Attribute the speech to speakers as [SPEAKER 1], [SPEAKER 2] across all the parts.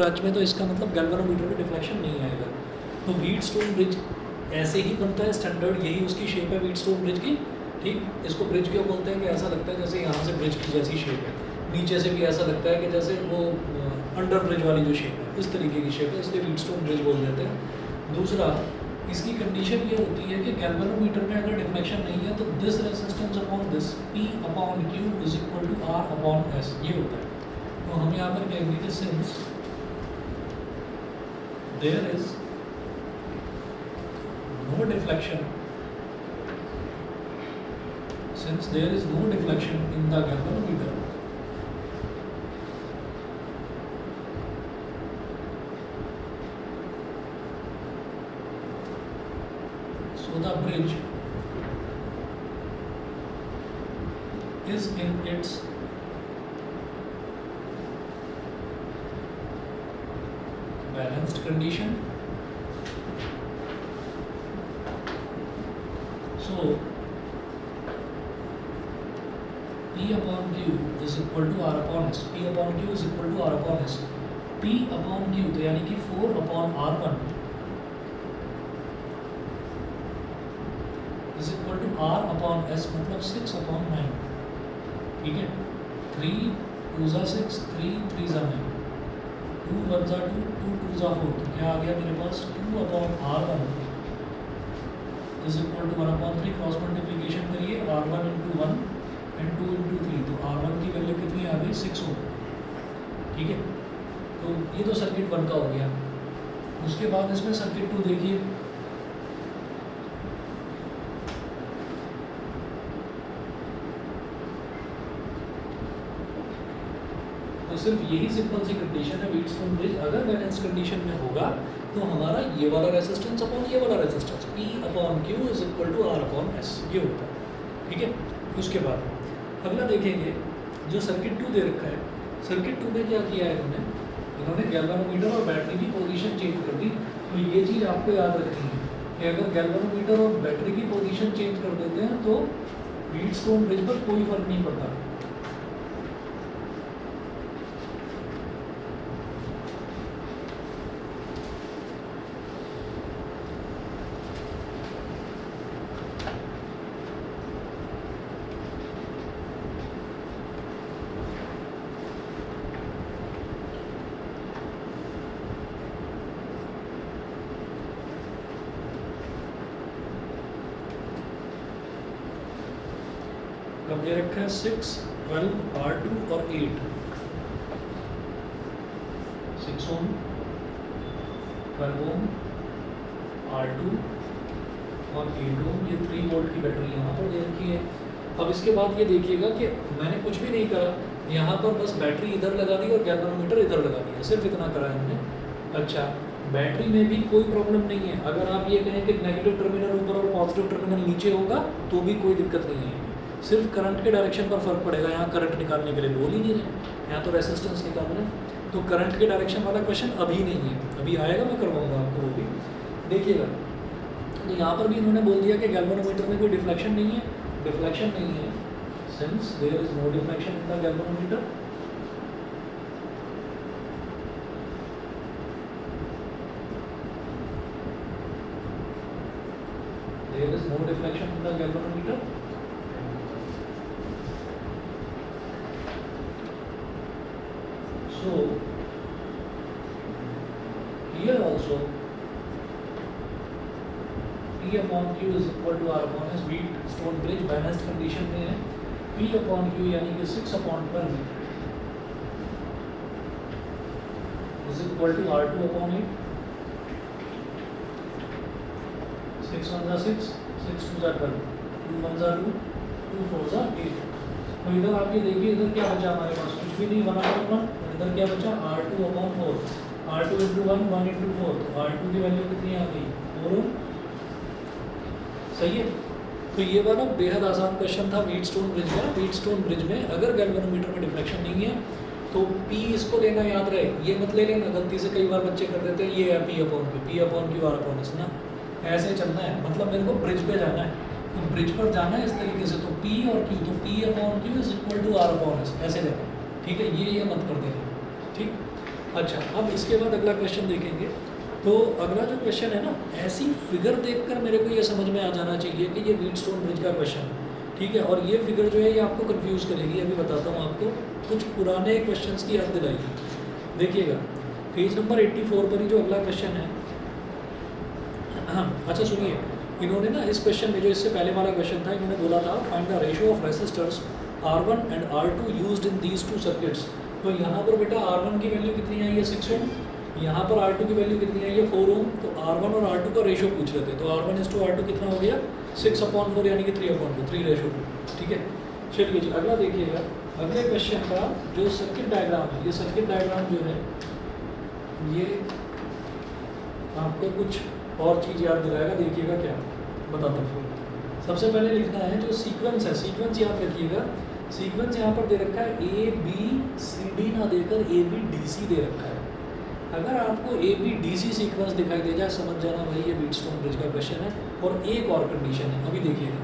[SPEAKER 1] Branch में, तो इसका मतलब गैल्वेनोमीटर में डिफ्लेक्शन नहीं आएगा। तो व्हीटस्टोन ब्रिज ऐसे ही बनता है स्टैंडर्ड, यही उसकी शेप है व्हीटस्टोन ब्रिज की। ठीक, इसको ब्रिज क्यों बोलते हैं कि ऐसा लगता है जैसे यहाँ से ब्रिज की जैसी शेप है, नीचे से भी ऐसा लगता है कि जैसे वो अंडर ब्रिज वाली जो शेप है इस तरीके की शेप है, इसलिए व्हीटस्टोन ब्रिज बोल देते हैं। दूसरा, इसकी कंडीशन ये होती है कि गैल्वेनोमीटर में अगर डिफ्लेक्शन नहीं है तो this resistance upon this P upon Q is equal to R upon S, ये होता है। तो हम यहाँ पर कहेंगे कि since there is no deflection, since there is no deflection in the galvanometer, so the bridge is in its balanced condition. So P upon Q is equal to R upon S. P upon Q is equal to R upon S. P upon Q तो यानी कि 4 upon R1 is equal to R upon S, मतलब 6 upon 9। ठीक है, 3 2 जा 6, 3 3 जा 9, 2 1 जा 2, 2 2 जा 4, तो क्या आ गया मेरे पास 2 upon R1 is equal to 1 upon 3, cross multiplication करिए, R1 इंटू 1 एंड 2 इंटू 3, तो R1 की वैल्यू कितनी आ गई 6 हो। ठीक है, तो ये तो सर्किट 1 का हो गया। उसके बाद इसमें सर्किट 2 देखिए, तो सिर्फ यही सिंपल सी कंडीशन है व्हीटस्टोन ब्रिज अगर बैलेंस कंडीशन में होगा तो हमारा ये वाला रेजिस्टेंस अपॉन ये वाला resistance P upon Q is equal to R upon S, ये होता है। ठीक है, उसके बाद अगला देखेंगे जो सर्किट 2 दे रखा है। सर्किट 2 में क्या किया है इन्होंने गैल्वेनोमीटर और बैटरी की पोजीशन चेंज कर दी। तो ये चीज़ आपको याद रखनी है कि अगर गैल्वेनोमीटर और बैटरी की पोजीशन चेंज कर देते हैं तो व्हीटस्टोन ब्रिज पर कोई फर्क नहीं पड़ता। अब ये रखा है 6 12 R2 और 8, 6 ओम 12 ओम R2 और 8 ओम, ये 3 वोल्ट की बैटरी यहाँ पर दे रखी है। अब इसके बाद ये देखिएगा कि मैंने कुछ भी नहीं करा, यहाँ पर बस बैटरी इधर लगा दी और गैल्वेनोमीटर इधर लगा दिया, सिर्फ इतना करा हमने। अच्छा, बैटरी में भी कोई प्रॉब्लम नहीं है। अगर आप ये कहें कि नेगेटिव टर्मिनल ऊपर और पॉजिटिव टर्मिनल नीचे होगा तो भी कोई दिक्कत नहीं है, सिर्फ करंट के डायरेक्शन पर फर्क पड़ेगा। यहाँ करंट निकालने के लिए बोल ही नहीं रहे, यहाँ तो रेजिस्टेंस निकाल रहे हैं। तो करंट के डायरेक्शन वाला क्वेश्चन अभी नहीं है, अभी आएगा, मैं करवाऊंगा आपको वो भी, देखिएगा। तो यहाँ पर भी इन्होंने बोल दिया कि गैल्वेनोमीटर में कोई डिफ्लेक्शन नहीं है, डिफ्लेक्शन नहीं है, since there is no deflection in the galvanometer. There is no deflection in the galvanometer. So here also P upon Q is equal to R upon S, Wheatstone bridge balanced condition में है। P upon Q यानी कि 6 upon 12 is equal to R2 upon 8, 6 1 जा 6, 6 2 जा 12, 2 1 जा 2, 2 4 जा 8। तो इधर आप ये देखिए, इधर क्या बचा हमारे पास, कुछ भी नहीं बना होगा। इधर क्या बचा R2 upon 4, R2 into 1 1 into 4, तो R2 की वैल्यू कितनी आ गई 4। सही है, तो ये वाला बेहद आसान क्वेश्चन था व्हीटस्टोन ब्रिज का। व्हीटस्टोन ब्रिज में अगर गैल्वेनोमीटर में डिफ्लेक्शन नहीं है तो P इसको लेना याद रहे, ये मत ले लेना गलती से, कई बार बच्चे कर देते हैं ये है P upon Q R upon S ना, ऐसे चलना है। मतलब मेरे को ब्रिज पे जाना है, तो ब्रिज पर जाना है इस तरीके से, तो P और Q, तो P upon Q is equal to R upon S, ऐसे लेना। ठीक है, ये मत कर देना। ठीक, अच्छा, अब इसके बाद अगला क्वेश्चन देखेंगे। तो अगला जो क्वेश्चन है ना, ऐसी फिगर देखकर मेरे को ये समझ में आ जाना चाहिए कि ये व्हीटस्टोन ब्रिज का क्वेश्चन है, ठीक है। और ये फिगर जो है ये आपको कंफ्यूज करेगी, अभी बताता हूँ आपको, कुछ पुराने क्वेश्चंस की याद दिलाएगी। देखिएगा पेज नंबर 84 पर ही जो अगला क्वेश्चन है। हाँ, अच्छा सुनिए, इन्होंने ना इस क्वेश्चन में, जो इससे पहले वाला क्वेश्चन था, इन्होंने बोला था find the ratio of resistors R1 and R2 used in these two circuits. तो यहाँ पर बेटा R1 की वैल्यू कितनी आई है 6 ओम, यहाँ पर R2 की वैल्यू कितनी आई है 4 ओम। तो R1 और R2 का रेशियो पूछ रहे थे, तो R1:R2 कितना हो गया 6/4 यानी कि 3/2, 3:2, ठीक है। चलिए जी, अगला देखिएगा, अगले क्वेश्चन का जो सर्किट डायग्राम है, ये सर्किट डायग्राम जो है ये आपको कुछ और चीज़ याद दिलाएगा। देखिएगा क्या बताता हूँ। सबसे पहले लिखना है जो सीक्वेंस है, सीक्वेंस याद रखिएगा। सीक्वेंस यहाँ पर दे रखा है ABCD ना देकर ABDC दे रखा है। अगर आपको ABDC सीक्वेंस दिखाई दे जाए, समझ जाना भाई ये व्हीटस्टोन ब्रिज का क्वेश्चन है। और एक और कंडीशन है, अभी देखिएगा,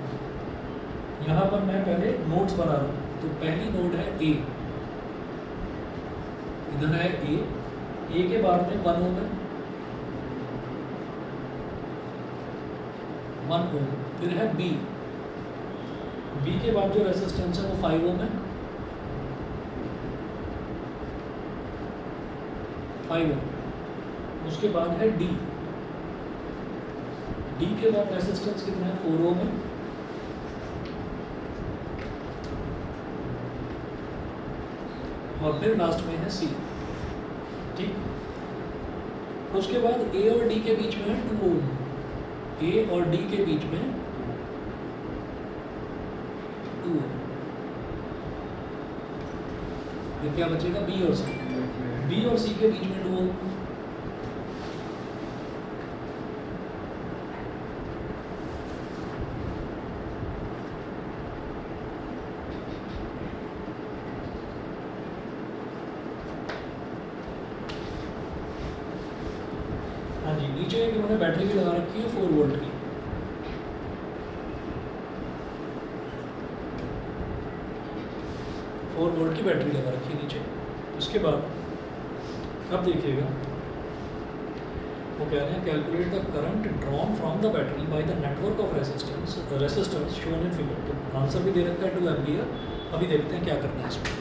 [SPEAKER 1] यहाँ पर मैं पहले नोट्स बना रहा हूँ। तो पहली नोड है A, इधर है A के बाद में 1 ओम है, 1 ओम। फिर है B के बाद जो रेजिस्टेंस है वो 5 ओम है, 5 ओम। उसके बाद है D के बाद रेजिस्टेंस कितना है 4 ओम है, और फिर लास्ट में है C, ठीक। उसके बाद A और D के बीच में है 2 ओम, A और D के बीच में 2 ओम। फिर क्या बचेगा B और C, B और C के बीच में 2 ओम। हाँ जी, नीचे एक इन्होंने बैटरी भी लगा रखी है 4 वोल्ट की। वोल्ट की बैटरी लगा रखी है नीचे। उसके बाद अब देखिएगा, वो कह रहे हैं calculate the current drawn from the battery by the network of resistors shown in figure. तो आंसर भी दे रखा है 2 एम्पियर। अभी देखते हैं क्या करना है इसमें।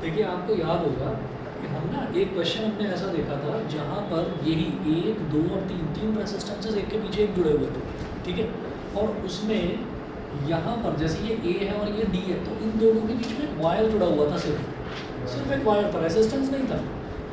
[SPEAKER 1] देखिए, आपको याद होगा कि हम ना एक क्वेश्चन हमने ऐसा देखा था जहाँ पर यही 1, 2 और 3 रेसिस्टेंसेस एक के पीछे एक जुड़े हुए थे, ठीक है। और उसमें यहाँ पर जैसे ये A है और ये D है, तो इन दोनों के बीच में वायर जुड़ा हुआ था, सिर्फ एक वायर था, रेसिस्टेंस नहीं था।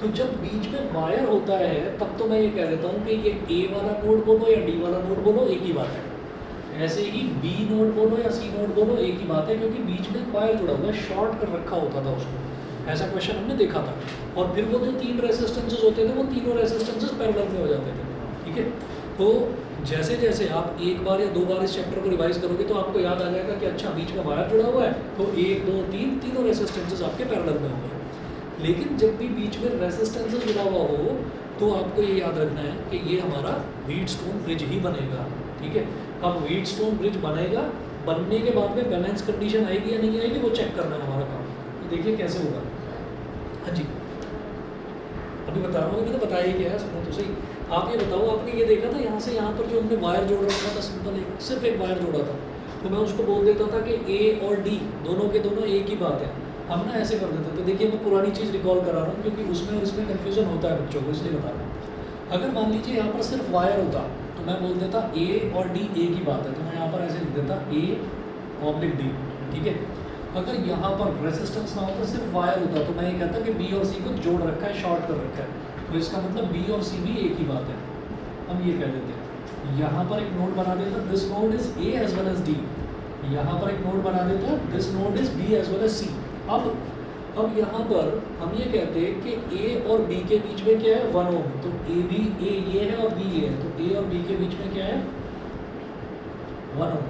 [SPEAKER 1] तो जब बीच में वायर होता है तब तो मैं ये कह देता हूँ कि ये A वाला नोड बोलो या D वाला नोड बोलो, एक ही बात है। ऐसे ही B नोड बोलो या C नोड बोलो, एक ही बात है, क्योंकि बीच में वायर जुड़ा हुआ है, शॉर्ट कर रखा होता था उसको। ऐसा क्वेश्चन हमने देखा था। और फिर वो जो 3 रेसिस्टेंसेस होते थे, वो तीनों रेसिस्टेंसेस पैरेलल में हो जाते थे, ठीक है। तो जैसे जैसे आप एक बार या 2 बार इस चैप्टर को रिवाइज करोगे तो आपको याद आ जाएगा कि अच्छा बीच में वायर जुड़ा हुआ है, तो 1, 2, 3 तीनों रेसिस्टेंसेस आपके पैरेलल में होंगे। लेकिन जब भी बीच में रेसिस्टेंसेस जुड़ा हुआ हो तो आपको ये याद रखना है कि ये हमारा व्हीटस्टोन ब्रिज ही बनेगा, ठीक है। अब व्हीटस्टोन ब्रिज बनेगा, बनने के बाद में बैलेंस कंडीशन आएगी या नहीं आएगी, वो चेक करना है हमारा काम। तो देखिए कैसे होगा। हाँ जी, अभी बता रहा हूँ, अभी तो बताया ही क्या है, सुनो तो सही। आप ये बताओ, आपने ये देखा था यहाँ से यहाँ पर जो हमने वायर जोड़ रखा था, सिंपल सिर्फ एक वायर जोड़ा था, तो मैं उसको बोल देता था कि A और D दोनों के दोनों एक ही बात है। हम ना ऐसे कर देते थे। देखिए, मैं पुरानी चीज़ रिकॉल करा रहा हूँ क्योंकि उसमें और इसमें कन्फ्यूज़न होता है बच्चों को, इसलिए बता रहा हूँ। अगर मान लीजिए यहाँ पर सिर्फ वायर होता तो मैं बोल देता A और D एक ही बात है, तो मैं यहाँ पर ऐसे लिख देता A/D, ठीक है। अगर यहाँ पर रेसिस्टेंस ना होता, सिर्फ वायर होता, तो मैं ये कहता कि B और C को जोड़ रखा है, शॉर्ट कर रखा है, तो इसका मतलब B और C भी एक ही बात है। हम ये कह देते हैं, यहाँ पर एक नोड बना देता, this node is A as well as D। यहाँ पर एक नोड बना देता, this node is B as well as C। अब यहाँ पर हम ये कहते हैं कि A और B के बीच में क्या है 1 ओम, तो A ये है और B ये है, तो A और B के बीच में क्या है 1 ओम,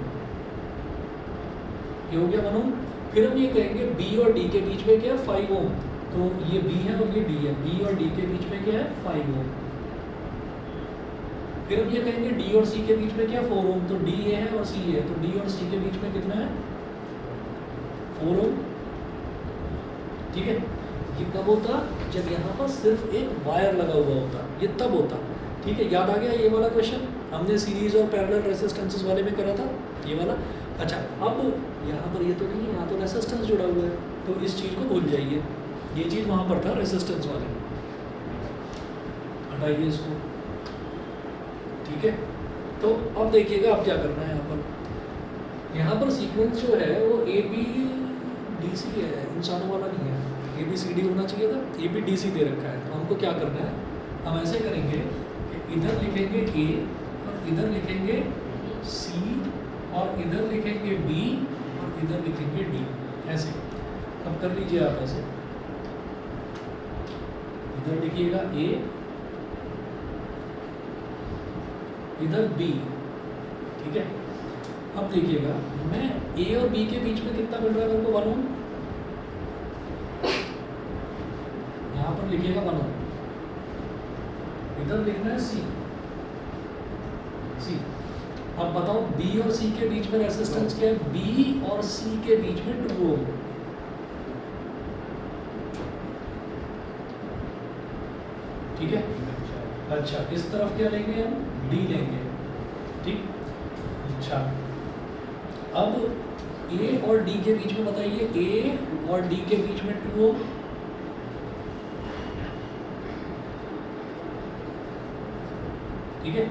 [SPEAKER 1] ये हो गया 1 ओम। फिर हम ये कहेंगे B और D के बीच में क्या है 5 ओम, तो ये B है और ये D है, B और D के बीच में क्या है 5 ओम। फिर हम ये कहेंगे D और C के बीच में क्या 4 ओम, तो D ये है और C ये है, तो D और C के बीच में कितना है 4 ओम, ठीक है। ये कब होता, जब यहाँ पर सिर्फ एक वायर लगा हुआ होता, ये तब होता। ठीक है, याद आ गया ये वाला क्वेश्चन हमने सीरीज और पैरेलल रेसिस्टेंसेस वाले में करा था, ये वाला। अच्छा, अब यहाँ पर ये तो नहीं है, यहाँ तो रेसिस्टेंस जुड़ा हुआ है, तो इस चीज़ को भूल जाइए, ये चीज़ वहाँ पर था रेसिस्टेंस वाले में, हटाइए इसको। ठीक है, तो अब देखिएगा अब क्या करना है। यहाँ पर सीक्वेंस जो है वो ABDC है, इंसानों वाला नहीं है। ABCD होना चाहिए था, ABDC दे रखा है। तो हमको क्या करना है, हम ऐसे करेंगे कि इधर लिखेंगे A और इधर लिखेंगे C और इधर लिखेंगे B और इधर लिखेंगे D, ऐसे। अब कर लीजिए आप ऐसे, इधर लिखिएगा A, इधर B। ठीक है, अब देखिएगा मैं A और B के बीच में कितना मिल रहा है मेरे को, 1 ओम। यहाँ पर लिखिएगा 1 ओम, इधर लिखना है C। अब बताओ B और C के बीच में रेसिस्टेंस क्या है? B और C के बीच में 2 ओम। ठीक है, अच्छा इस तरफ क्या लेंगे हम, D लेंगे। ठीक, अच्छा अब A और D के बीच में बताइए, A और D के बीच में 2 ओम। ठीक है,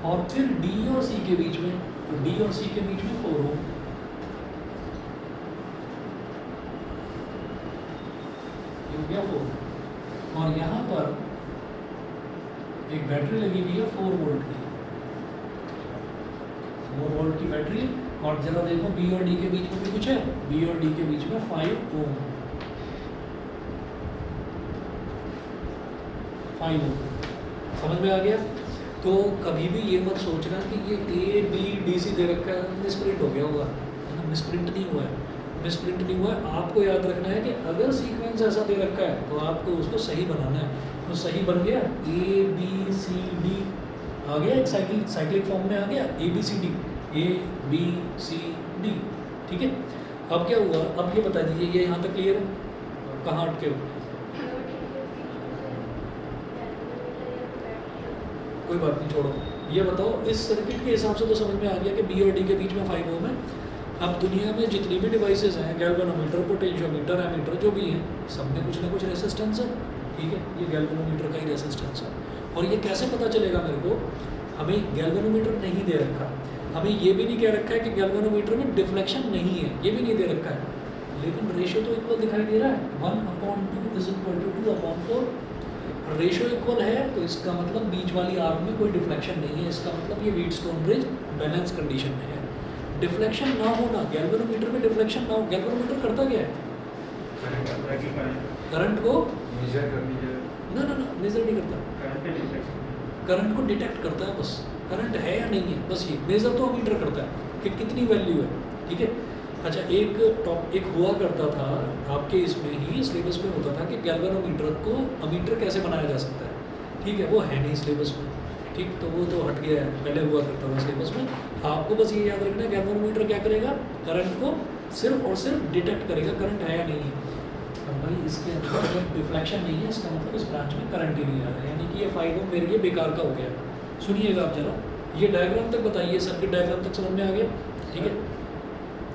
[SPEAKER 1] और फिर D और C के बीच में, तो D और C के बीच में 4 ओम। ये हो गया 4। और यहाँ पर एक बैटरी लगी हुई है 4 वोल्ट की, 4 वोल्ट की बैटरी। और जरा देखो B और D के बीच में भी कुछ है, B और D के बीच में 5 ओम, 5 ओम। समझ में आ गया? तो कभी भी ये मत सोचना कि ये ABDC दे रखा है, मिसप्रिंट हो गया होगा, है ना। मिसप्रिंट नहीं हुआ है, मिसप्रिंट नहीं हुआ है। आपको याद रखना है कि अगर सीक्वेंस ऐसा दे रखा है तो आपको उसको सही बनाना है। तो सही बन गया, ABCD आ गया, एक साइक्लिक फॉर्म में आ गया, ABCD, ABCD। ठीक है, अब क्या हुआ, अब ये बता दीजिए, ये यहाँ तक क्लियर है? कहाँ अटके हो? कोई बात नहीं, छोड़ो। ये बताओ, इस सर्किट के हिसाब से तो समझ में आ गया कि B और D के बीच में 5 ओम है। अब दुनिया में जितनी भी डिवाइसेस हैं, गैल्वेनोमीटर, पोटेंशियोमीटर, एमीटर, जो भी हैं, सब में कुछ ना कुछ रेसिस्टेंस है। ठीक है, ये गैल्वेनोमीटर का ही रेसिस्टेंस है। और ये कैसे पता चलेगा मेरे को, हमें गैल्वेनोमीटर नहीं दे रखा, हमें ये भी नहीं कह रखा है कि गैल्वेनोमीटर में डिफ्लेक्शन नहीं है, ये भी नहीं दे रखा है, लेकिन रेशियो तो इक्वल दिखाई दे रहा है, 1/2 is equal to 2/4। Ratio equal है तो इसका मतलब बीच वाली आर्म में कोई डिफ्लेक्शन नहीं है, इसका मतलब ये व्हीटस्टोन ब्रिज बैलेंस कंडीशन में है। डिफ्लेक्शन ना होना, गैल्वेनोमीटर में डिफ्लेक्शन ना हो, गैल्वेनोमीटर करता क्या है? करंट को मेजर ना मेजर नहीं करता, करंट को डिटेक्ट करता है बस, करंट है या नहीं है, बस ये मेजर तो अमीटर करता है कि कितनी वैल्यू है। ठीक है, अच्छा एक हुआ करता था आपके इसमें ही सिलेबस में होता था कि गैल्वेनोमीटर को अमीटर कैसे बनाया जा सकता है। ठीक है, वो है नहीं सिलेबस में, ठीक, तो वो तो हट गया है, पहले हुआ करता था सिलेबस में। आपको बस ये याद रखना है, गैल्वेनोमीटर क्या करेगा, करंट को सिर्फ और सिर्फ डिटेक्ट करेगा, करंट है या नहीं है। अब भाई इसके अंदर जब डिफ्लेक्शन नहीं है, इसका मतलब इस ब्रांच में करंट ही नहीं आ रहा है, यानी कि ये 5 ओम मेरे लिए बेकार का हो गया। सुनिएगा आप जरा, ये डायग्राम तक बताइए, सर्किट डायग्राम तक समझ में आ गया? ठीक है,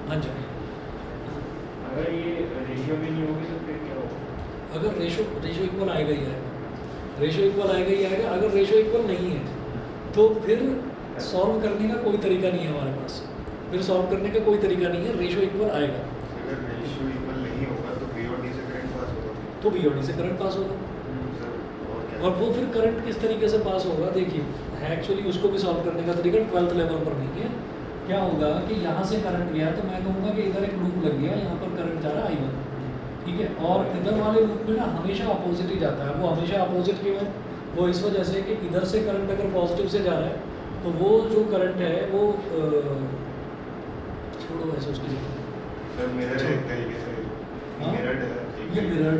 [SPEAKER 1] हाँ जी।
[SPEAKER 2] अगर ये रेशियो में नहीं होगी तो फिर क्या होगा?
[SPEAKER 1] अगर रेशियो इक्वल आएगा ही आएगा, रेशियो इक्वल आएगा ही आएगा। अगर रेशियो इक्वल नहीं है तो फिर सॉल्व करने का कोई तरीका नहीं है हमारे पास, फिर सॉल्व करने का कोई तरीका नहीं है, रेशियो इक्वल आएगा।
[SPEAKER 3] अगर रेशियो इक्वल नहीं होगा तो B और D से करंट पास होगा,
[SPEAKER 1] तो B और D से करंट पास होगा।
[SPEAKER 3] सर
[SPEAKER 1] और वो फिर करंट किस तरीके से पास होगा, देखिए है एक्चुअली उसको भी सॉल्व करने का तरीका 12th लेवल पर नहीं है। क्या होगा कि यहाँ से करंट गया तो मैं कहूँगा कि इधर एक लूप लग गया, यहाँ पर करंट जा रहा है I1, ठीक है, और इधर वाले लूप में ना हमेशा अपोजिट ही जाता है। वो हमेशा अपोजिट क्यों है, वो इस वजह से कि इधर से करंट अगर पॉजिटिव से जा रहा है तो वो जो करंट है वो छोड़ो ऐसे उसकी
[SPEAKER 3] सर मिरर है एक तरीके से,
[SPEAKER 1] हाँ?
[SPEAKER 3] मिरर्ड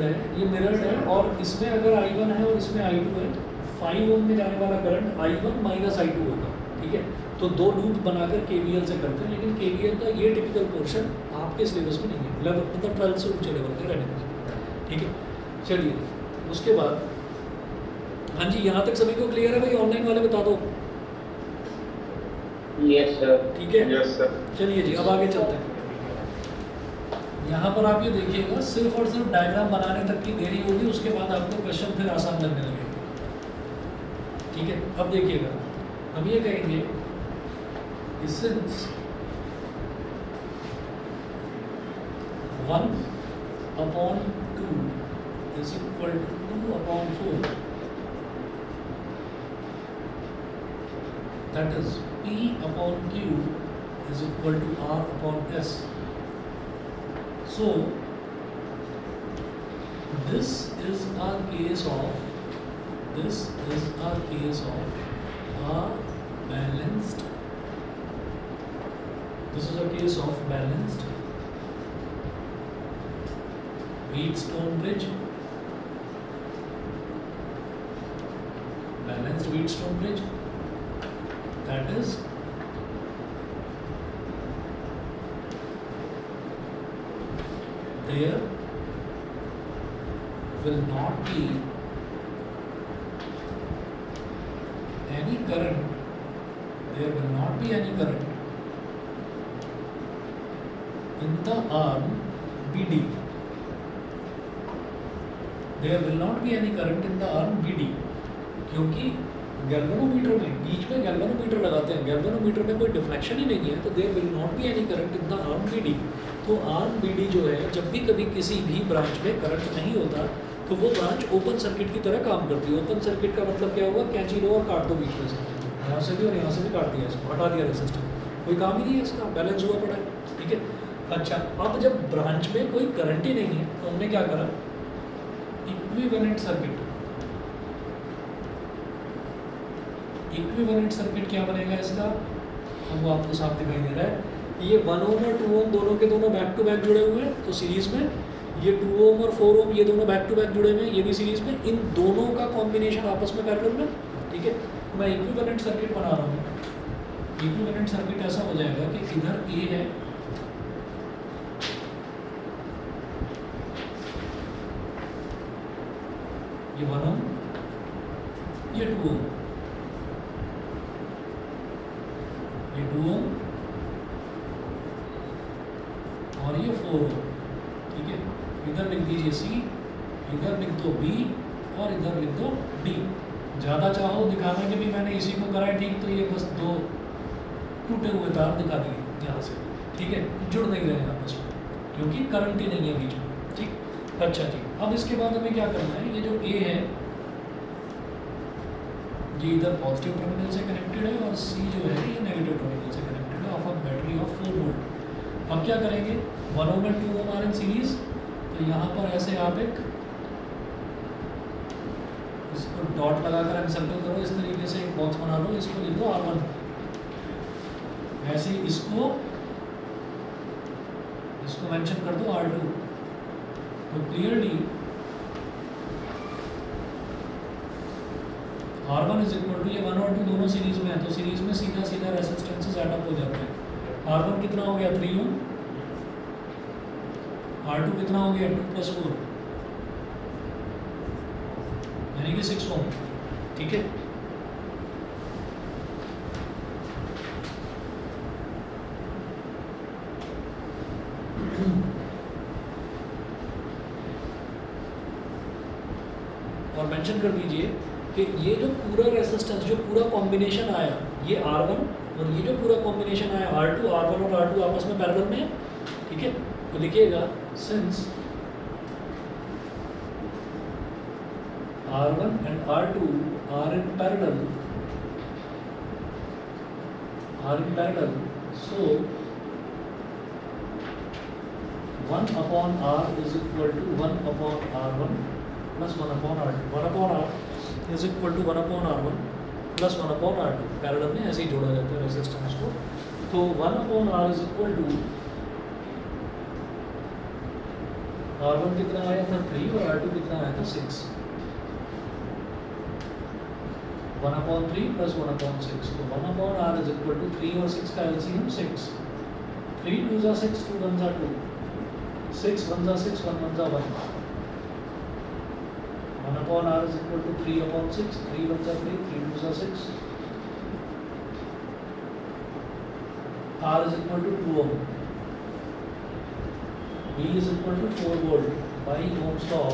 [SPEAKER 3] है,
[SPEAKER 1] ये मिरर्ड है और इसमें अगर I1 है और इसमें I2 है, 5 ओम में जाने वाला करंट I1 माइनस I2 होगा। ठीक है, तो दो लूप बनाकर KVL से करते हैं, लेकिन KVL का ये टिपिकल पोर्शन आपके सिलेबस में नहीं है, मतलब 12th से ऊंचे लेवल के रहने का। ठीक है, चलिए उसके बाद हाँ जी, यहाँ तक सभी को क्लियर है भाई? ऑनलाइन वाले बता दो।
[SPEAKER 4] Yes sir.
[SPEAKER 1] ठीक है,
[SPEAKER 3] यस सर।
[SPEAKER 1] चलिए जी, अब आगे चलते हैं। यहाँ पर आप ये देखिएगा, सिर्फ और सिर्फ डायग्राम बनाने तक की देरी होगी, उसके बाद आपको क्वेश्चन फिर आसान लगने लगेगा। ठीक है, अब देखिएगा, हम ये कहेंगे since 1/2 is equal to 2/4, that is P/Q is equal to R/S. So this is a case of a balanced. This is a case of balanced Wheatstone bridge. Balanced Wheatstone bridge. That is there will not be any current. There will not be any current in the arm BD. There will not be any current in the arm BD, क्योंकि galvanometer में बीच में galvanometer लगाते हैं, galvanometer में कोई deflection ही नहीं है, तो there will not be any current in the arm BD. तो आर्म BD जो है, जब भी कभी किसी भी ब्रांच में करंट नहीं होता तो वो ब्रांच ओपन सर्किट की तरह काम करती है. ओपन सर्किट का मतलब क्या होगा? कैंची लो और काट दो बीच में से, यहाँ से भी और यहाँ से भी काट दिया, इसको हटा दिया रेसिस्टर, कोई काम ही नहीं है इसका, बैलेंस हुआ पड़ा है. ठीक है, अच्छा, अब जब ब्रांच में कोई करंट ही नहीं है तो हमने क्या करा? Equivalent circuit. इक्विवेलेंट सर्किट क्या बनेगा इसका? अब वो आपको साफ दिखाई दे रहा है. ये 1 ओम और 2 ओम दोनों के दोनों बैक टू बैक जुड़े हुए हैं, तो सीरीज में ये 2 ओम और 4 ओम ये दोनों बैक टू बैक जुड़े हुए हैं, ये भी सीरीज में. इन दोनों का कॉम्बिनेशन आपस में पैरेलल में. ठीक है, मैं इक्विवेलेंट सर्किट बना रहा हूँ. इक्विवेलेंट सर्किट ऐसा हो जाएगा कि इधर ए है, ये 1 ओम, ये 2 ओम, ये 2 ओम और ये 4 ओम. ठीक है, इधर लिख दीजिए C, इधर लिख दो B और इधर लिख दो D. ज़्यादा चाहो दिखाने के भी मैंने इसी को करा है. ठीक, तो ये बस 2 टूटे हुए तार दिखा दिए यहाँ से. ठीक है, जुड़ नहीं रहे हैं आपस में क्योंकि करंट ही नहीं है बीच में. ठीक, अच्छा जी, अब इसके बाद हमें क्या करना है? ये जो A है ये इधर पॉजिटिव टर्मिनल से कनेक्टेड है और C जो है ये नेगेटिव टर्मिनल से कनेक्टेड है of a battery of 4 volt. अब क्या करेंगे? 1 ohm and 2 ohm are in series, तो यहाँ पर ऐसे आप एक इसको डॉट लगाकर एनसर्कल करो, इस तरीके से एक बॉक्स बना लो, इसको लिख दो R1. ऐसे इसको मेंशन कर दो R2. तो clearly R1 is equal to, ये 1 और 2 दोनों सीरीज में है, तो सीरीज में सीधा सीधा रेसिस्टेंसेस ऐड अप हो जाते हैं. R1 कितना हो गया? 3 ओम. R2 कितना हो गया? 2 + 4 यानी कि 6 ओम. ठीक है, और मेंशन कर दीजिए कि ये जो पूरा रेसिस्टेंस, जो पूरा कॉम्बिनेशन आया, ये R1 और ये जो पूरा कॉम्बिनेशन आया R2, R1 और R2 आपस में पैरेलल में है. ठीक है, तो लिखिएगा since R1 and R2 are in parallel, so 1/R is equal to 1/R1 plus 1/R2. 1/R is equal to 1/R1 plus 1/R2. Parallel में ऐसे ही जोड़ा जाता है रेजिस्टेंस को. तो 1/R is equal to R1 कितना आया था? 3 और R2 कितना आया था? 6. 1/3 plus 1/6. तो 1/R is equal to 3 और 6 का LCM 6. 3 2 6, 2 1 2, 6 1 6, 1 1 1. 1/r is equal to 3/6, 3 1 जा 3, 3 2 जा 6, R is equal to 2 ohm, V is equal to 4 volt by Ohm's law।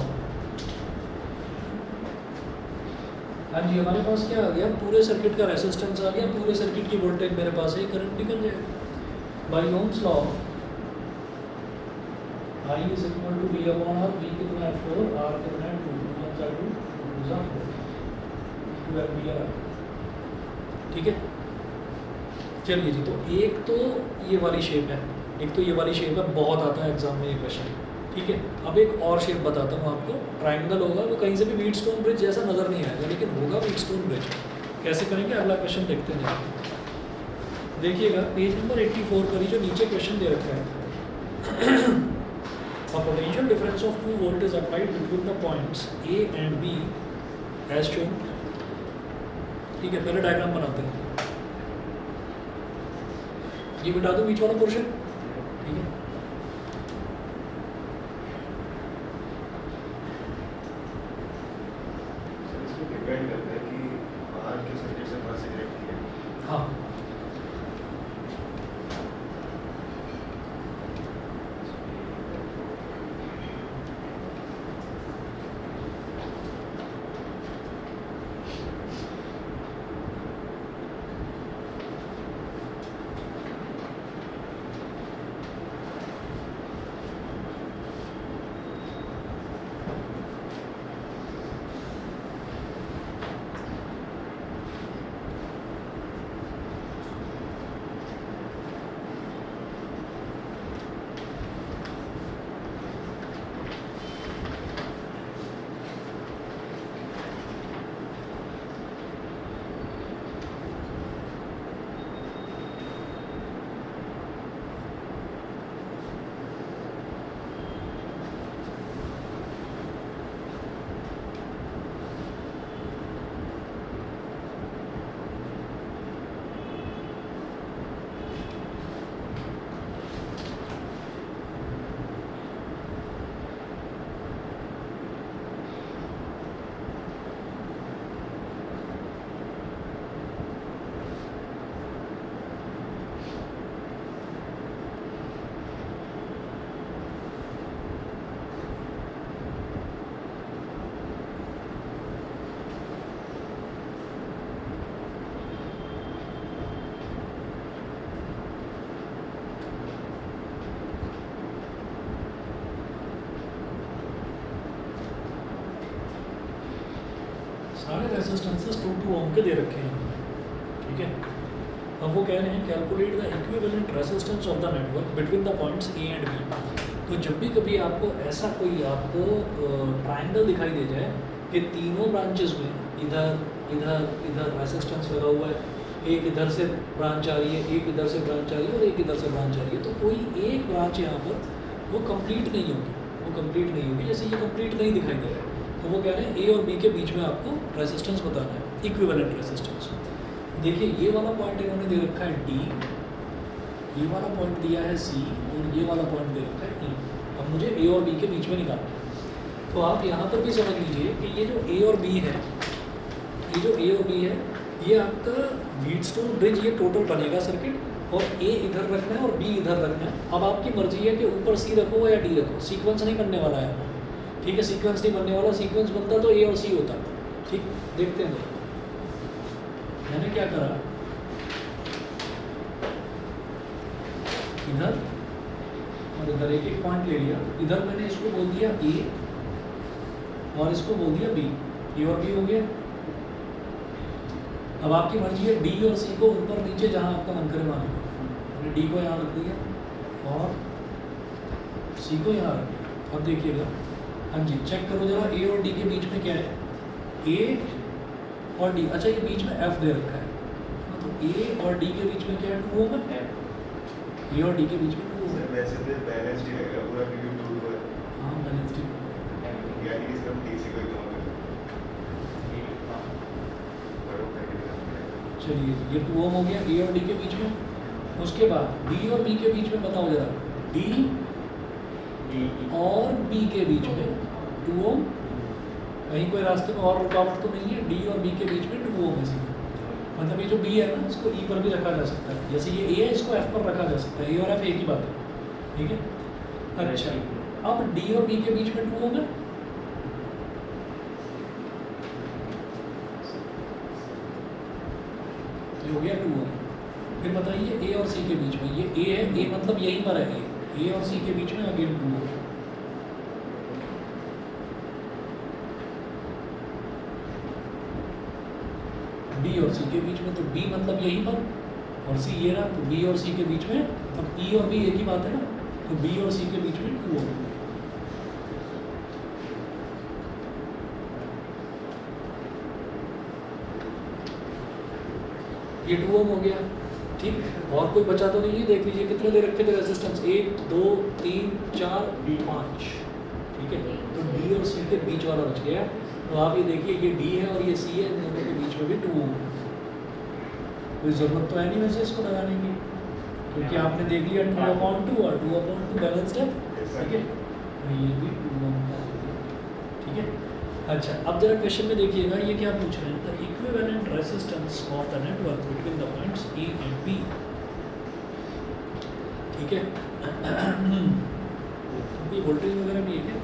[SPEAKER 1] हाँ जी, हमारे पास क्या आ गया, पूरे सर्किट का रेसिस्टेंस आ गया, पूरे सर्किट की वोल्टेज मेरे पास है, करंट निकल जाएगा by Ohm's law. I is equal to V/R, V कितना है 4, R कितना है 2, 2 1 2, 2 4, 2 एम्पियर। ठीक है, चलिए जी, तो एक तो ये वाली शेप है, एक तो ये वाली शेप है, बहुत आता है एग्जाम में ये क्वेश्चन। ठीक है, अब एक और शेप बताता हूँ आपको, ट्रायंगल होगा, वो कहीं से भी व्हीटस्टोन ब्रिज जैसा नज़र नहीं आएगा, लेकिन होगा व्हीटस्टोन ब्रिज। कैसे करेंगे, अगला क्वेश्चन देखते हैं। देखिएगा पेज नंबर 84 पर ही जो नीचे क्वेश्चन दे रखा है, A potential difference of 2 volt is applied between the points A and B as shown। ठीक है, पहले डायग्राम बनाते हैं, ये बिठा दो बीच वाला पोर्शन। ठीक है,
[SPEAKER 3] इसमें डिपेंड करता है कि बाहर के सर्किट से कहाँ से कनेक्ट किया है।
[SPEAKER 1] हाँ सारे रेजिस्टेंसेस 2 ओम के दे रखे हैं। ठीक है, अब वो कह रहे हैं calculate the equivalent resistance of the network between the points A and B. तो जब भी कभी आपको ऐसा कोई आपको ट्रायंगल दिखाई दे जाए कि तीनों ब्रांचेस में इधर इधर इधर रेजिस्टेंस लगा हुआ है, एक इधर से ब्रांच आ रही है, एक इधर से ब्रांच आ रही है और एक इधर से ब्रांच आ रही है, तो कोई एक ब्रांच यहाँ पर वो कंप्लीट नहीं होगी, वो कंप्लीट नहीं होगी, जैसे ये कंप्लीट नहीं दिखाई दे रहा है। तो वो कह रहे हैं ए और बी के बीच में आपको रेजिस्टेंस बताना है, इक्विवेलेंट रेजिस्टेंस। देखिए ये वाला पॉइंट इन्होंने दे रखा है डी, ये वाला पॉइंट दिया है सी और ये वाला पॉइंट दे रखा है ई। अब मुझे ए और बी के बीच में निकालना है, तो आप यहाँ पर भी समझ लीजिए कि ये जो ए और बी है, ये जो ए और बी है, ये आपका व्हीटस्टोन ब्रिज ये टोटल बनेगा सर्किट, और ए इधर रखना है और बी इधर रखना है। अब आपकी मर्जी है कि ऊपर सी रखो या डी रखो, सीक्वेंस नहीं बनने वाला है। ठीक है, सीक्वेंस नहीं बनने वाला, सीक्वेंस बनता तो ए और सी होता। ठीक, देखते हैं। मैंने क्या करा, इधर और इधर एक एक पॉइंट ले लिया, इधर मैंने इसको बोल दिया ए और इसको बोल दिया बी, ए और बी हो गया। अब आपकी मर्जी है डी और सी को ऊपर नीचे जहां आपका मन करे वहां रखो। मैंने डी को यहाँ रख दिया और सी को यहाँ रख दिया। अब देखिएगा, हाँ जी चेक करो जरा, ए और डी के बीच में क्या है, ए और डी, अच्छा ये बीच में एफ दे रखा है, तो ए और डी के बीच में क्या है, 2 ओम है। ए और डी के बीच में 2 ओम है।
[SPEAKER 3] वैसे तो बैलेंस्ड ही रहेगा पूरा, क्योंकि 2 है।
[SPEAKER 1] हाँ बैलेंस्ड है।
[SPEAKER 3] यानी इसका डीसी को इग्नोर करें।
[SPEAKER 1] चलिए ये 2 ओम हो गया ए और डी के बीच में। उसके बाद डी और बी के बीच में बताओ जरा, डी और बी के बीच में 2 ओम कहीं कोई रास्ते में और रुकावट तो नहीं है, डी और बी के बीच में 2 ओम है सीधा। मतलब ये जो बी है ना, इसको ई पर भी रखा जा सकता है, जैसे ये ए है इसको एफ पर रखा जा सकता है, ए और एफ एक ही बात है, ठीक है। अच्छा, अब डी और बी के बीच में 2 ओम है, ये हो गया 2 ओम। फिर बताइए ए और सी के बीच में, ये ए है, ए मतलब यहीं पर है, ए और सी के बीच में अगेन 2 ओम। बी और सी के बीच में, तो बी मतलब यहीं पर और सी ये रहा, तो बी और सी के बीच में, अब ई और बी एक ही बात है ना, तो बी और सी के बीच में 2 ओम। ये 2 ओम हो गया, ठीक। और कोई बचा तो नहीं है, देख लीजिए कितने दे रखे थे रेजिस्टेंस, 1 2 3 4 5, ठीक है। तो डी और सी के बीच वाला बच गया, तो आप ये देखिए ये डी है और ये सी है, इन दोनों के बीच में भी 2 ओम है। कोई ज़रूरत तो है नहीं वैसे इसको लगाने की, क्योंकि आपने देख लिया 2/2 और 2/2 बैलेंस्ड है, ठीक है। तो ये भी 2 ओम का हो गया, ठीक है। अच्छा, अब जरा क्वेश्चन में देखिएगा, ये क्या पूछ रहे हैं, the equivalent resistance of the network between the points A and B, ठीक है। कोई वोल्टेज वगैरह भी है क्या?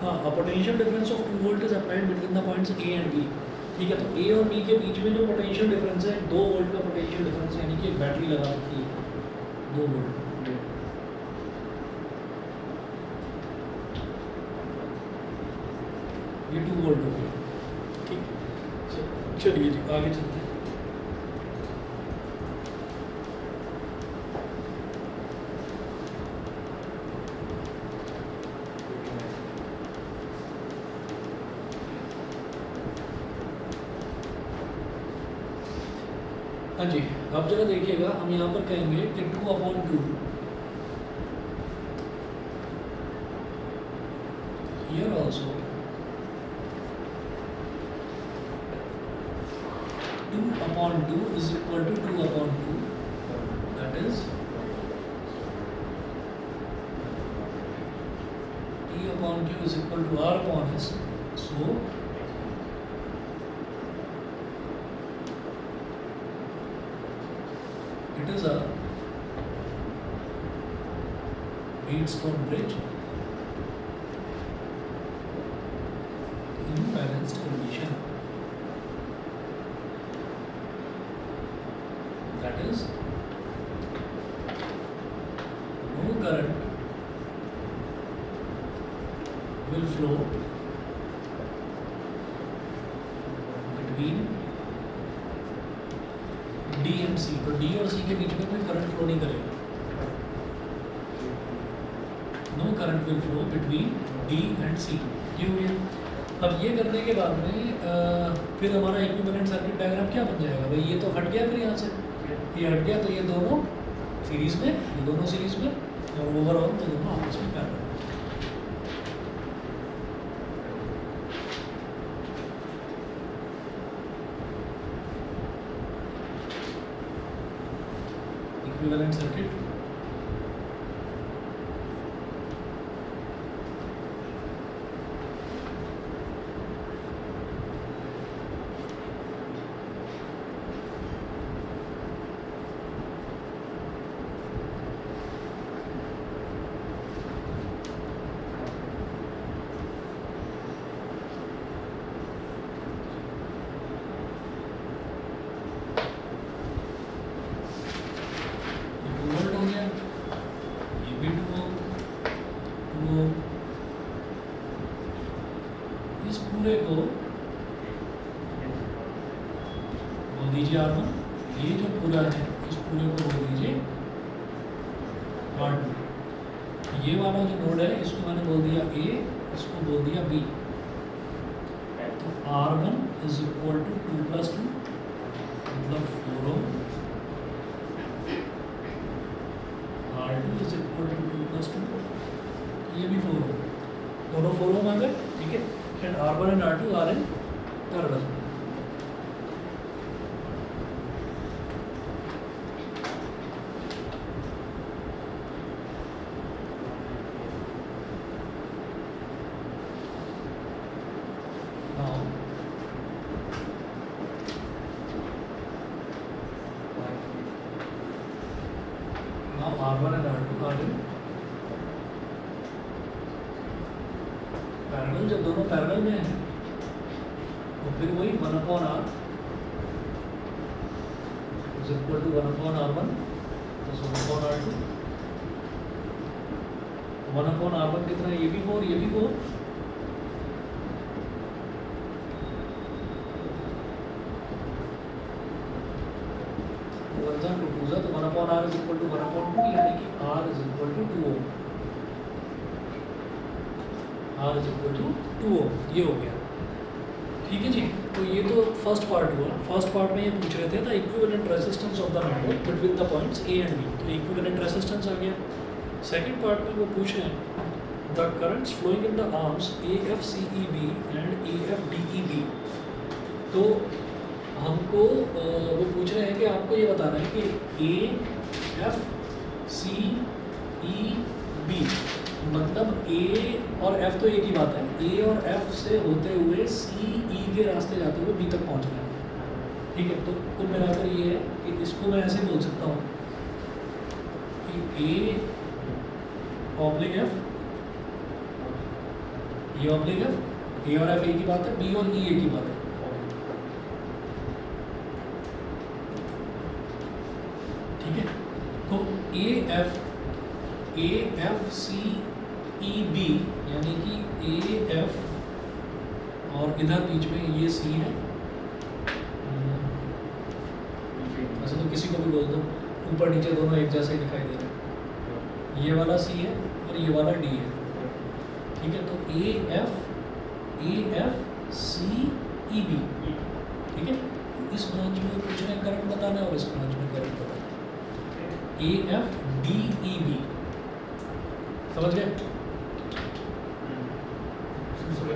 [SPEAKER 1] हाँ, a potential difference of 2 volt is applied between the points A and B, ठीक है। तो ए और बी के बीच में जो पोटेंशियल डिफरेंस है 2 वोल्ट का पोटेंशियल डिफरेंस, यानी कि एक बैटरी लगा रखी है 2 वोल्ट। ये 2 वोल्ट हो गया, ठीक। चलिए जी आगे चलते हैं। हाँ जी, अब जरा देखिएगा, हम यहाँ पर कहेंगे कि 2/2 here also 2/2 is equal to 2/2, that is T/Q is equal to R/S. So it is a Wheatstone bridge in balanced condition. That is, no current will flow between D and C. तो D और C के बीच में कोई current flow नहीं करेगा, no current will flow between D and C, ये हो गया। अब ये करने के बाद में फिर हमारा इक्विवेलेंट सर्किट डायग्राम क्या बन जाएगा भाई, ये तो हट गया, फिर यहाँ से ये हट गया, तो ये दोनों सीरीज में, ये दोनों सीरीज में, और ओवरऑल तो दोनों आपस में पैरेलल। इक्विवेलेंट सर्किट पूरे को बोल दीजिए R1, ये जो पूरा है इस पूरे को बोल दीजिए R2। ये वाला जो नोड है इसको मैंने बोल दिया A, इसको बोल दिया B। तो R1 इज इक्वल टू 2+2 मतलब 4 ohm, R2 is equal to 2+2, ये भी 4 ओम, दोनों 4 ओम आ गए, ठीक है। And R1 and R2 are in parallel. R1 and R2 are in parallel. जब दोनों पैरेलल में हैं तो फिर वही 1/R is equal to 1/R1 plus 1/R2। 1/R1 कितना है? ये भी 4, ये भी 4। तो 1/R is equal to 1/2, यानी कि R is equal to 2 ohm। R is equal to 2 ohm, ये हो गया। ठीक है जी। तो ये तो फर्स्ट पार्ट हुआ। फर्स्ट पार्ट में ये पूछ रहे थे the equivalent resistance of the network between the points A and B। तो इक्विवेलेंट रेजिस्टेंस आ गया। सेकंड पार्ट में वो पूछ रहे हैं the currents flowing in the arms AFCEB and AFDEB। तो हमको वो पूछ रहे हैं कि आपको ये बताना है कि AFCEB मतलब A और F तो एक ही बात है। A और F से होते हुए CE के रास्ते जाते हुए B तक पहुंचना है। ठीक है। तो कुल मिलाकर ये है कि इसको मैं ऐसे बोल सकता हूँ कि A/F, A/F, A और F एक ही बात है, B और E एक ही बात है। ठीक है। तो AFCEB यानी कि AF और इधर बीच में ये C है। वैसे तो किसी को भी बोल दो, ऊपर नीचे दोनों एक जैसे दिखाई दे रहे हैं। ये वाला C है और ये वाला D है। ठीक है। तो AFCEB। ठीक है। इस ब्रांच में कुछ ने करंट बताना है और इस ब्रांच में करंट बताना है। AFDEB समझ गए?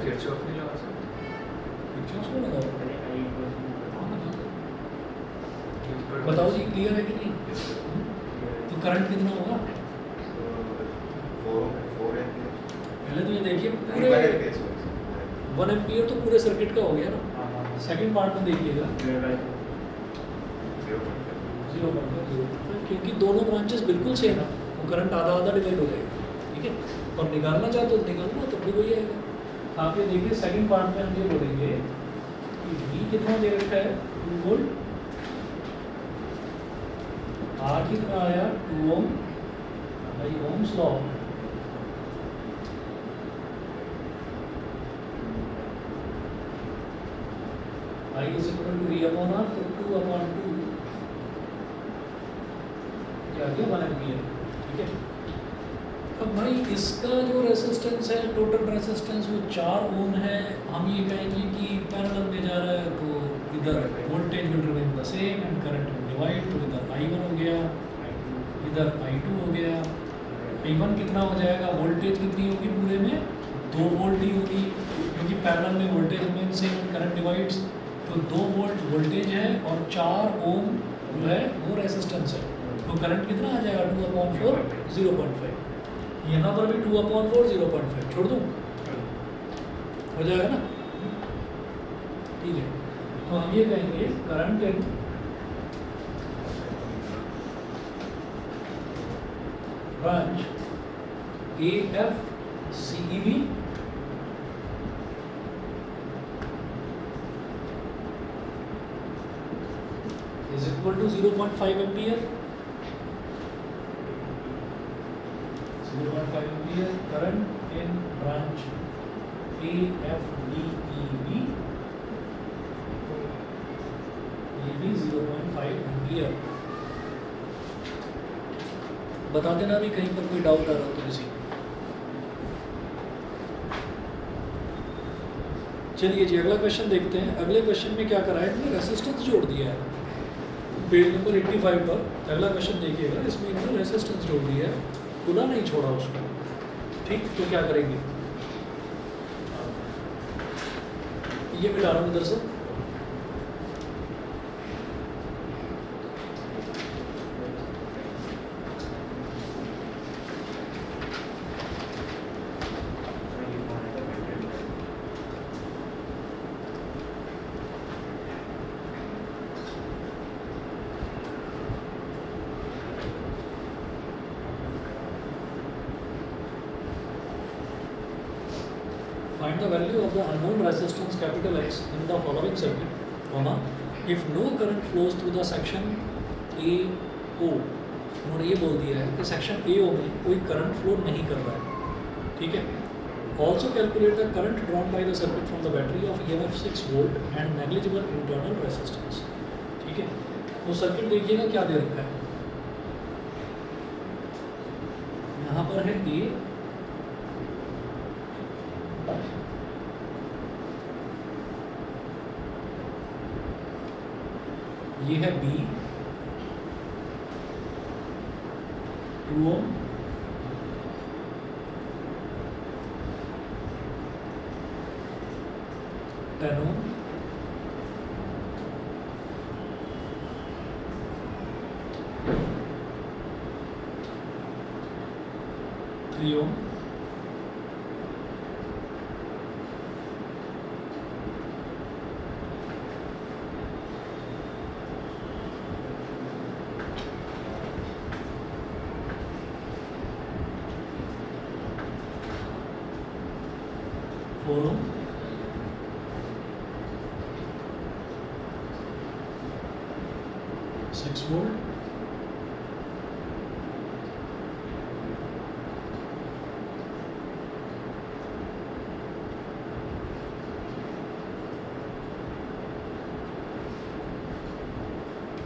[SPEAKER 3] किरचॉफ नहीं लगा सकते?
[SPEAKER 1] किरचॉफ को लगाओ। बताओ जी, क्लियर है कि नहीं? तो करंट कितना होगा?
[SPEAKER 3] 4 एम्पीयर।
[SPEAKER 1] पहले तो ये देखिए पूरे 1 एम्पीयर तो पूरे सर्किट का हो गया ना। सेकंड पार्ट में देखिएगा 0.5, क्योंकि दोनों ब्रांचेस बिल्कुल सेम है। वो करंट आधा आधा डिवाइड हो जाएगा। ठीक है। और निकालना चाहते हो निकालना, तब भी वही आएगा। आप ये देखिए सेकंड पार्ट में हम ये बोलेंगे कि V कितना दे रखा है? 2 वोल्ट। R कितना आया? 2 ohm by Ohm's law. I is equal to V/R, तो 2/2 क्या गया? 1 एम्पीयर। ठीक है। अब भाई इसका जो रेसिस्टेंस है, टोटल रेसिस्टेंस वो 4 ओम है। हम ये कहेंगे कि पैरेलल में जा रहा है तो इधर voltage will remain the same and current will divide. तो इधर I1 हो गया, इधर I2 हो गया। I1 कितना हो जाएगा? वोल्टेज कितनी होगी पूरे में? 2 वोल्ट ही होगी, क्योंकि पैरेलल में voltage remain same and current divides. तो 2 वोल्ट वोल्टेज है और 4 ओम जो है वो रेसिस्टेंस है। तो करंट कितना आ जाएगा? 2/4 0.5। यहाँ पर भी 2/4 0.5 छोड़ दूँ, हो जाएगा ना? ठीक है। तो हम ये कहेंगे current in branch AFCEB is equal to 0.5 ampere. 0.5 ampere current in branch AFDEB, ये भी 0.5 एम्पीयर। बता देना भी कहीं पर कोई डाउट आ रहा हो तो किसी। चलिए जी अगला क्वेश्चन देखते हैं। अगले क्वेश्चन में क्या करा है? इन्होंने रेसिस्टेंस जोड़ दिया है। पेज नंबर 85 पर अगला क्वेश्चन देखिएगा। इसमें इन्होंने रेसिस्टेंस जोड़ दिया है, खुला नहीं छोड़ा उसको। ठीक, तो क्या करेंगे? ये मिला रहा हूँ इधर से। find the value of the unknown resistance capital X in the following circuit, comma, if no current flows through the section AO, उन्होंने ये बोल दिया है कि सेक्शन AO में कोई करंट फ्लो नहीं कर रहा है, ठीक है. Also calculate the current drawn by the circuit from the battery of EMF 6 volt and negligible internal resistance, ठीक है. तो सर्किट देखिएगा क्या दे रखा है, यहाँ पर है A, ये है B 2 ओम, टेन ओम, 3 ओम, 4 ओम, 6 volt,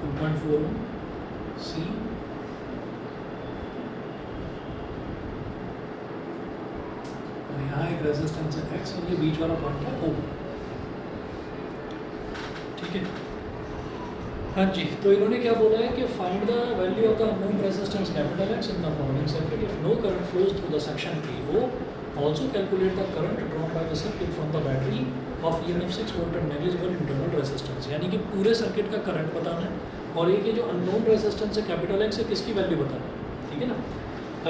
[SPEAKER 1] 2.4 ohm, C, और यहाँ एक रेजिस्टेंस है X और ये बीच वाला पॉइंट है O, ठीक है. हाँ जी, तो इन्होंने क्या बोला है कि find the value of the unknown resistance capital X in the following circuit if no current flows through the section AO. Also calculate the current drawn by the circuit from the battery of EMF 6 volt and negligible internal resistance. यानी कि पूरे circuit का current बताना है और ये कि जो अननोन रेजिस्टेंस है कैपिटल X है किसकी वैल्यू बताना है, ठीक है ना.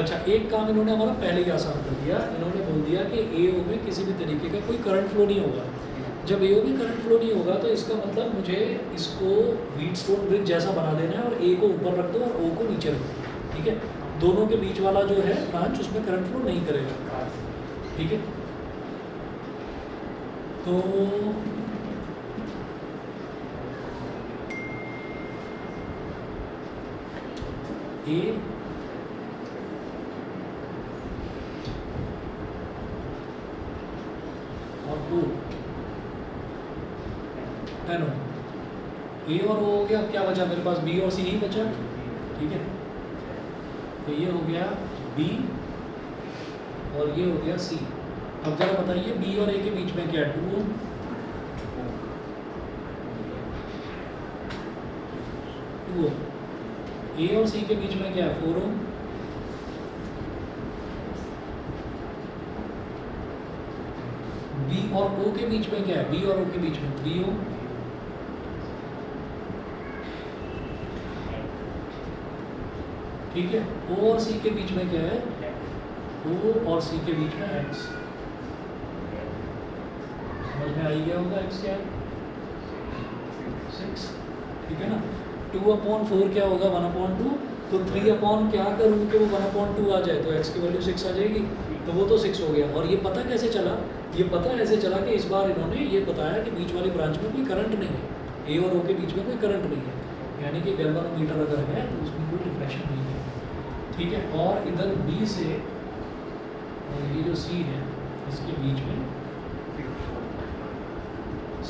[SPEAKER 1] अच्छा, एक काम इन्होंने हमारा पहले ही आसान कर दिया, इन्होंने बोल दिया कि AO में किसी भी तरीके का कोई करंट फ्लो नहीं होगा. जब AO में करंट फ्लो नहीं होगा तो इसका मतलब मुझे इसको व्हीटस्टोन ब्रिज जैसा बना देना है और A को ऊपर रख दो और O को नीचे रख दो, ठीक है. दोनों के बीच वाला जो है ब्रांच उसमें करंट फ्लो नहीं करेगा, ठीक है. तो A और O 10 ओम, A और O हो गया. अब क्या बचा मेरे पास, B और C ही बचा, ठीक है. तो ये हो गया B और ये हो गया C. अब जरा बताइए B और A के बीच में क्या है, 2 ओम, 2 ओम. A और C के बीच में क्या है, 4 ओम. B और O के बीच में क्या है, B और O के बीच में 3 ओम. ठीक है. O और C के बीच में क्या है, O और C के बीच में X. समझ में आई गया होगा X क्या है, 6, ठीक है ना. 2/4 क्या होगा, 1/2. तो 3/ क्या करूँ कि वो 1/2 आ जाए तो X की वैल्यू 6 आ जाएगी, तो वो तो 6 हो गया. और ये पता कैसे चला, ये पता ऐसे चला कि इस बार इन्होंने ये बताया कि बीच वाली ब्रांच में कोई करंट नहीं है, A और O के बीच में कोई करंट नहीं है, यानी कि गैल्वेनोमीटर अगर है तो उसमें कोई डिफ्लेक्शन नहीं है, ठीक है. और इधर B से और ये जो C है इसके बीच में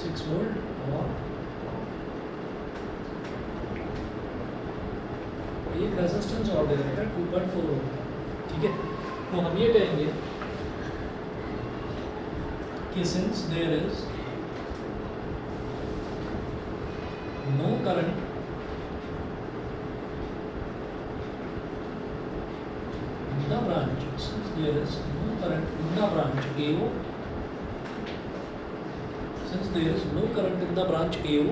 [SPEAKER 1] 6 वोल्ट और एक रेजिस्टेंस और दे रखा है 2.4 ओम, ठीक है. तो हम ये कहेंगे कि since there is no current in the branch, since there is no current in the branch AO, since there is no current in the branch AO,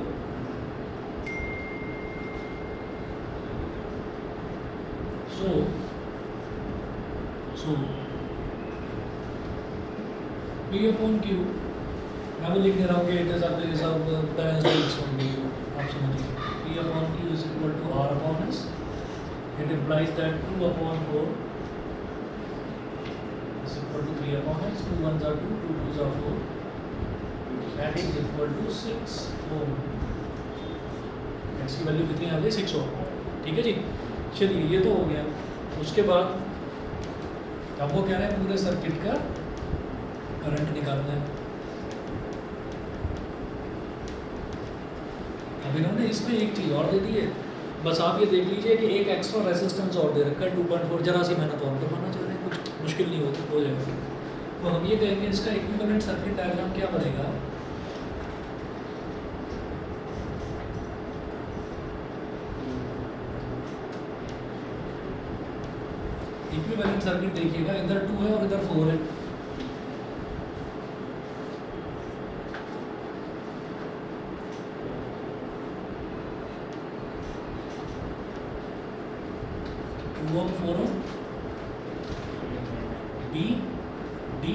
[SPEAKER 1] so P/Q, मैं वो लिख दे रहा हूँ कि इट इज बैलेंस्ड ओनली, आप समझिए. P/Q is equal to R/S. It implies that 2/4 is equal equal to 3 upon x, 2 1s are 2, 2 2s are 4, x is equal to 6 ohm. x की वैल्यू कितनी आ गई? 6 ओम। ठीक है जी, चलिए ये तो हो गया। उसके बाद अब वो कह रहे हैं पूरे सर्किट का करंट निकालना है। अब इन्होंने इसमें एक चीज़ और दे दी है, बस आप ये देख लीजिए कि एक एक्स्ट्रा रेजिस्टेंस और दे रखा है 2.4, जरा सी मेहनत और करवाना चाह रहे हैं, कुछ मुश्किल नहीं होती, हो जाएगा। तो हम ये कहेंगे इसका इक्विवेलेंट सर्किट डायग्राम क्या बनेगा? इक्विवेलेंट सर्किट देखिएगा, इधर 2 है और इधर 4 है। ओम 4 ओम, बी डी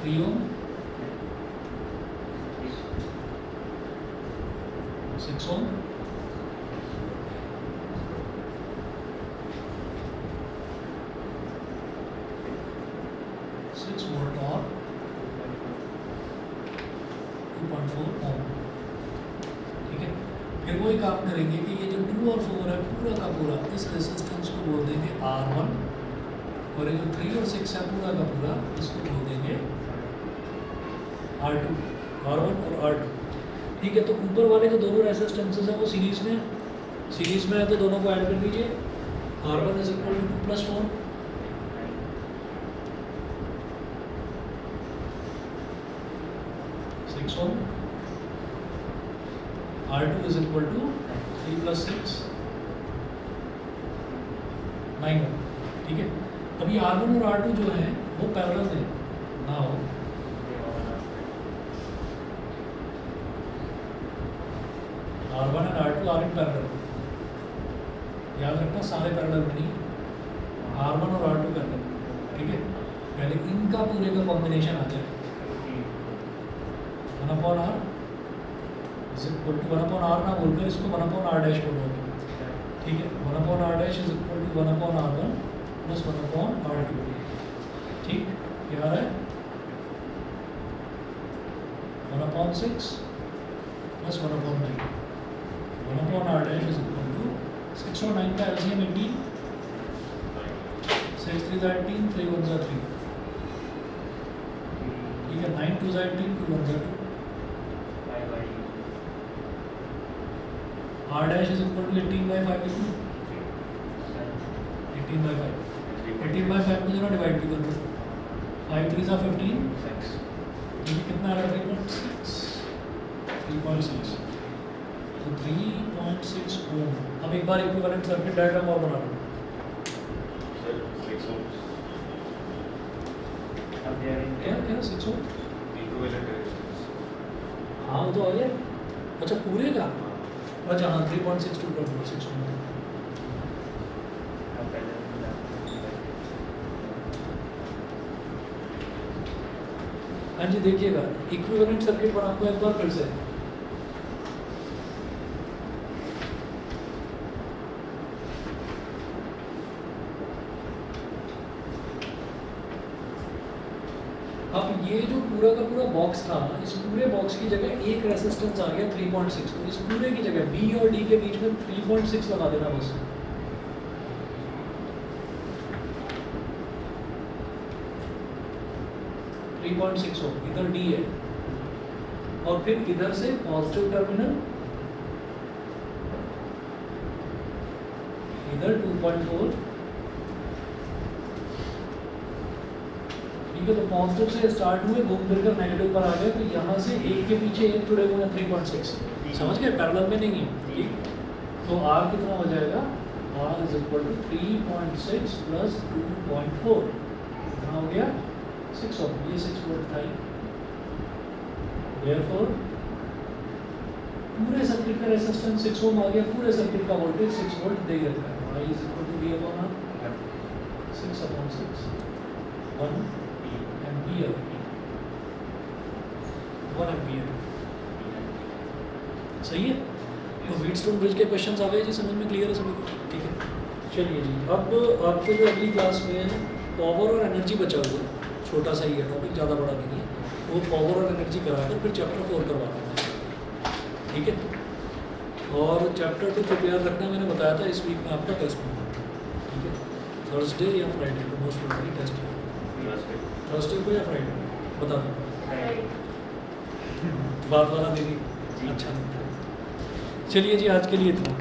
[SPEAKER 1] 3 ओम, 6 ओम, 6 वोल्ट और 2.4 ओम। ठीक है, फिर वही काम करेंगे कि ये जो 2 और 4 है पूरा का पूरा इस रेजिस्टेंस को बोल देंगे R1, और ये जो 3 और 6 है पूरा का पूरा इसको बोल देंगे R2, R1 और R2। ठीक है, तो ऊपर वाले जो दोनों रेजिस्टेंसेस हैं वो सीरीज में है, तो दोनों को ऐड कर लीजिए। R1 is equal to 2 + 4, ohm, R2 is equal to 3 + 6 9 ohm. ठीक है, अभी R1 और R2 जो है वो पैरेलल है ना हो, R1 और R2 आर इन पैरेलल। याद रखना सारे पैरेलल में नहीं, R1 और R2 पैरेलल। ठीक है, पहले इनका पूरे का कॉम्बिनेशन आ जाए 1/r is equal to 1/r ना बोलकर इसको 1/r डैश बोलोगे। ठीक है, 1/r dash is equal to 1/r1 plus 1/r2। ठीक, क्या आ रहा है? 1/6 plus 1/9। 1/r dash is equal to 6 और 9 का एलसीएम 18, 6 3 = 18, 3 1 = 3। ठीक है, 9 2 = 18, 2 1 = 2। R dash is equal to 18/5 लिख लूँ, 18/5, 18/5 को जरा डिवाइड भी कर दो, 5 3 = 15, ये कितना आ रहा है? 3.6, तो 3.6 ओम। अब एक बार इक्विवेलेंट सर्किट डायग्राम और बना लो।
[SPEAKER 3] सर 6 ओम
[SPEAKER 1] क्या 6 ओम?
[SPEAKER 3] Equivalent resistance.
[SPEAKER 1] हाँ वो तो आ गया। अच्छा पूरे का, अच्छा हाँ 3.6 2.6 ओम। हाँ जी, देखिएगा इक्विवेलेंट सर्किट बनाऊंगा एक बार फिर से। अब ये जो पूरा का पूरा बॉक्स था, इस पूरे बॉक्स की जगह एक रेजिस्टेंस आ गया 3.6, तो इस पूरे की जगह B और D के बीच में 3.6 लगा देना बस। इधर D है, और फिर इधर से पॉजिटिव टर्मिनल, इधर 2.4। ठीक है, तो पॉजिटिव से स्टार्ट हुए, घूम फिर कर नेगेटिव पर आ गए, तो यहाँ से एक के पीछे एक जुड़े हुए हैं 3.6, समझ गए? पैरेलल में नहीं है। ठीक, तो R कितना हो जाएगा? R is equal to 3.6 plus 2.4, कितना हो गया? 6 ओम। ये 6 वोल्ट था। देयरफॉर पूरे सर्किट का रेजिस्टेंस 6 ओम आ गया, पूरे सर्किट का वोल्टेज 6 वोल्ट दे रखा है। I is equal to V/R 6/6, 1 ampere, 1 ampere. सही है। तो व्हीटस्टोन ब्रिज के क्वेश्चंस आ गए जी, समझ में क्लियर है सभी को? ठीक है, चलिए जी, अब आपको जो अगली क्लास में पावर और एनर्जी बचा हुआ है, छोटा सा ही है टॉपिक, ज़्यादा बड़ा नहीं है, वो पावर और एनर्जी कराकर फिर चैप्टर 4 करवा रहा हूँ, ठीक है। और चैप्टर 2 प्रिपेयर रखना मैंने बताया था, इस वीक में आपका टेस्ट होगा, ठीक है। थर्सडे या फ्राइडे को मोस्ट प्रोबेबली टेस्ट है, थर्सडे को या फ्राइडे को बता दो, बात वाला देगी। अच्छा, चलिए जी, आज के लिए इतना।